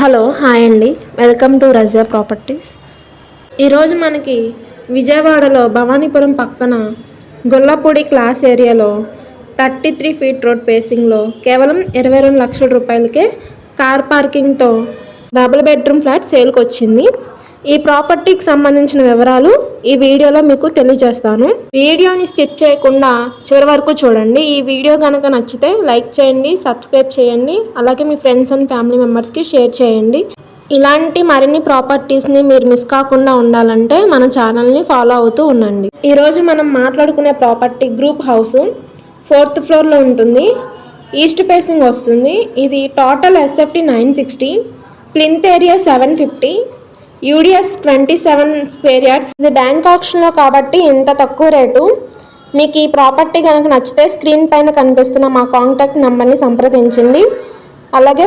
Hello hi అండి, welcome to Razia properties. ఈరోజు మనకి విజయవాడలో భవానీపురం పక్కన గొల్లపూడి క్లాస్ ఏరియాలో 33 ఫీట్ రోడ్ ఫేసింగ్లో కేవలం 22 లక్షల రూపాయలకే కార్ పార్కింగ్తో డబుల్ బెడ్రూమ్ ఫ్లాట్ సేల్కి వచ్చింది. ఈ ప్రాపర్టీకి సంబంధించిన వివరాలు ఈ వీడియోలో మీకు తెలియజేస్తాను. వీడియోని స్కిప్ చేయకుండా చివరి వరకు చూడండి. ఈ వీడియో కనుక నచ్చితే లైక్ చేయండి, సబ్స్క్రైబ్ చేయండి, అలాగే మీ ఫ్రెండ్స్ అండ్ ఫ్యామిలీ మెంబర్స్కి షేర్ చేయండి. ఇలాంటి మరిన్ని ప్రాపర్టీస్ని మీరు మిస్ కాకుండా ఉండాలంటే మన ఛానల్ని ఫాలో అవుతూ ఉండండి. ఈరోజు మనం మాట్లాడుకునే ప్రాపర్టీ గ్రూప్ హౌస్ 4th ఫ్లోర్లో ఉంటుంది. ఈస్ట్ ఫేసింగ్ వస్తుంది. ఇది total SFT 960, plinth area 750, UDS 27 square yards. ఇది బ్యాంక్ ఆప్షన్లో కాబట్టి ఇంత తక్కువ రేటు. మీకు ఈ ప్రాపర్టీ కనుక నచ్చితే స్క్రీన్ పైన కనిపిస్తున్న మా కాంటాక్ట్ నెంబర్ని సంప్రదించండి. అలాగే